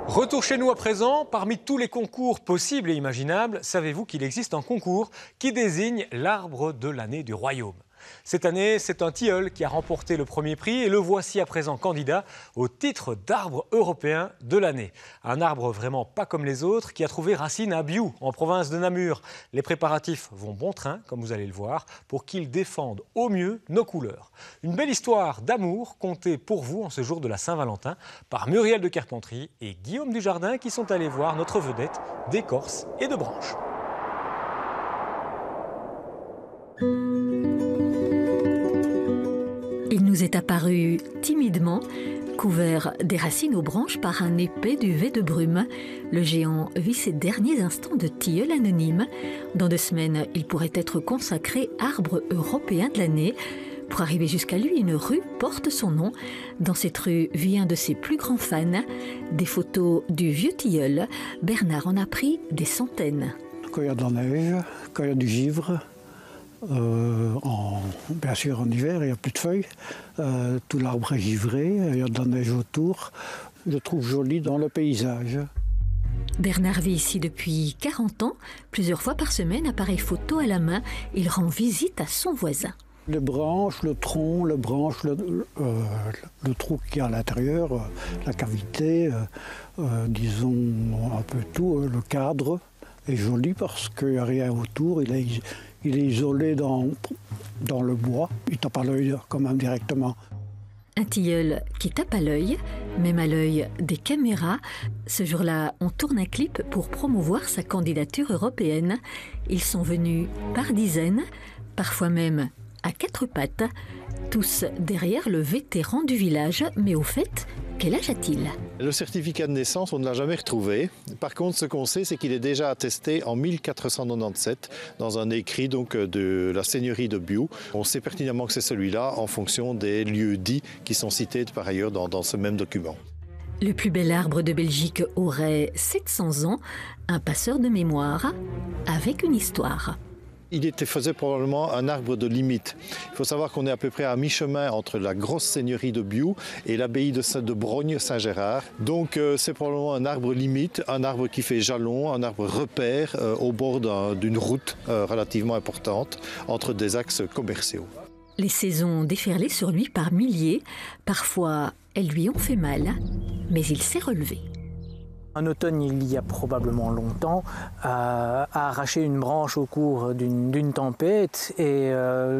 Retour chez nous à présent. Parmi tous les concours possibles et imaginables, savez-vous qu'il existe un concours qui désigne l'arbre de l'année du royaume? Cette année, c'est un tilleul qui a remporté le premier prix et le voici à présent candidat au titre d'arbre européen de l'année. Un arbre vraiment pas comme les autres qui a trouvé racine à Biou, en province de Namur. Les préparatifs vont bon train, comme vous allez le voir, pour qu'ils défendent au mieux nos couleurs. Une belle histoire d'amour contée pour vous en ce jour de la Saint-Valentin par Muriel de Carpentry et Guillaume Dujardin qui sont allés voir notre vedette d'écorce et de branches. Il nous est apparu timidement, couvert des racines aux branches par un épais duvet de brume. Le géant vit ses derniers instants de tilleul anonyme. Dans 2 semaines, il pourrait être consacré arbre européen de l'année. Pour arriver jusqu'à lui, une rue porte son nom. Dans cette rue vit un de ses plus grands fans. Des photos du vieux tilleul. Bernard en a pris des centaines. Quand il y a de la neige, quand il y a du givre, bien sûr en hiver, il n'y a plus de feuilles, tout l'arbre est givré, il y a de la neige autour. Je le trouve joli dans le paysage. Bernard vit ici depuis 40 ans. Plusieurs fois par semaine, appareil photo à la main, il rend visite à son voisin. Les branches, le tronc, le trou qu'il y a à l'intérieur, la cavité, disons un peu tout, le cadre est joli parce qu'il n'y a rien autour, il est isolé dans le bois, il tape à l'œil quand même directement. Un tilleul qui tape à l'œil, même à l'œil des caméras. Ce jour-là, on tourne un clip pour promouvoir sa candidature européenne. Ils sont venus par dizaines, parfois même à 4 pattes, tous derrière le vétéran du village. Mais au fait, quel âge a-t-il? Le certificat de naissance, on ne l'a jamais retrouvé. Par contre, ce qu'on sait, c'est qu'il est déjà attesté en 1497 dans un écrit donc, de la seigneurie de Biou. On sait pertinemment que c'est celui-là en fonction des lieux dits qui sont cités par ailleurs dans ce même document. Le plus bel arbre de Belgique aurait 700 ans, un passeur de mémoire avec une histoire. Il faisait probablement un arbre de limite. Il faut savoir qu'on est à peu près à mi-chemin entre la grosse seigneurie de Biou et l'abbaye de Brogne-Saint-Gérard. Donc c'est probablement un arbre limite, un arbre qui fait jalon, un arbre repère au bord d'une route relativement importante entre des axes commerciaux. Les saisons déferlaient sur lui par milliers. Parfois, elles lui ont fait mal, mais il s'est relevé. Un automne, il y a probablement longtemps, a arraché une branche au cours d'une tempête et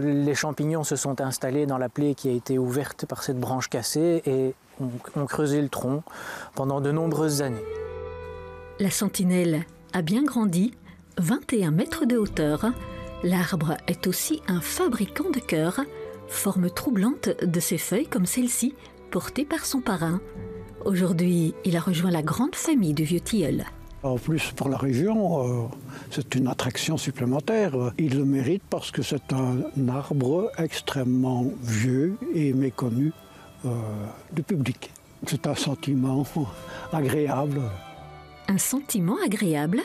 les champignons se sont installés dans la plaie qui a été ouverte par cette branche cassée et ont creusé le tronc pendant de nombreuses années. La sentinelle a bien grandi, 21 mètres de hauteur. L'arbre est aussi un fabricant de cœurs, forme troublante de ses feuilles comme celle-ci, portée par son parrain. Aujourd'hui, il a rejoint la grande famille du vieux tilleul. En plus, pour la région, c'est une attraction supplémentaire. Il le mérite parce que c'est un arbre extrêmement vieux et méconnu du public. C'est un sentiment agréable. Un sentiment agréable,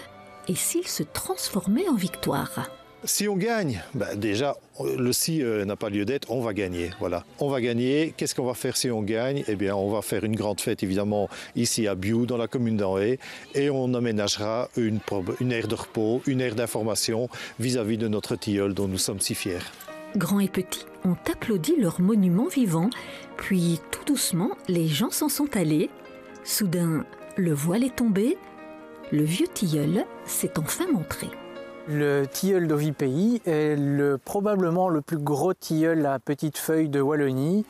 et s'il se transformait en victoire? Si on gagne, déjà, le si n'a pas lieu d'être, on va gagner. Voilà. On va gagner. Qu'est-ce qu'on va faire si on gagne? Eh bien, on va faire une grande fête, évidemment, ici à Biou, dans la commune d'Anhé, et on aménagera une aire de repos, une aire d'information vis-à-vis de notre tilleul dont nous sommes si fiers. Grands et petits ont applaudi leur monument vivant, puis tout doucement, les gens s'en sont allés. Soudain, le voile est tombé, le vieux tilleul s'est enfin montré. Le tilleul d'Ovipéi est probablement le plus gros tilleul à petites feuilles de Wallonie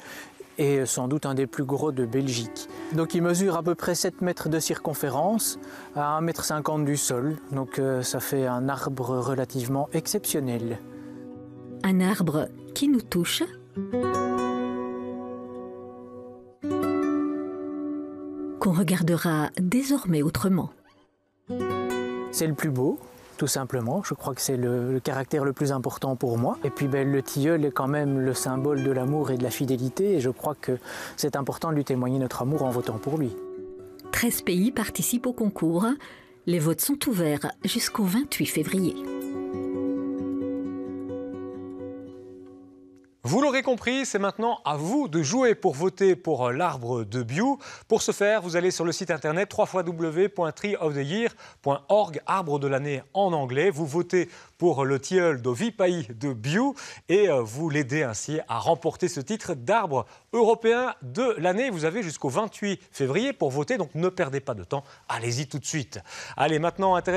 et sans doute un des plus gros de Belgique. Donc il mesure à peu près 7 mètres de circonférence à 1,50 m du sol, donc ça fait un arbre relativement exceptionnel. Un arbre qui nous touche, qu'on regardera désormais autrement. C'est le plus beau, tout simplement. Je crois que c'est le caractère le plus important pour moi. Et puis le tilleul est quand même le symbole de l'amour et de la fidélité. Et je crois que c'est important de lui témoigner notre amour en votant pour lui. 13 pays participent au concours. Les votes sont ouverts jusqu'au 28 février. Vous l'aurez compris, c'est maintenant à vous de jouer pour voter pour l'arbre de Biou. Pour ce faire, vous allez sur le site internet www.treeoftheyear.org, arbre de l'année en anglais. Vous votez pour le tilleul d'Ovipaï de Biou et vous l'aidez ainsi à remporter ce titre d'arbre européen de l'année. Vous avez jusqu'au 28 février pour voter, donc ne perdez pas de temps. Allez-y tout de suite. Allez, maintenant, intéressant.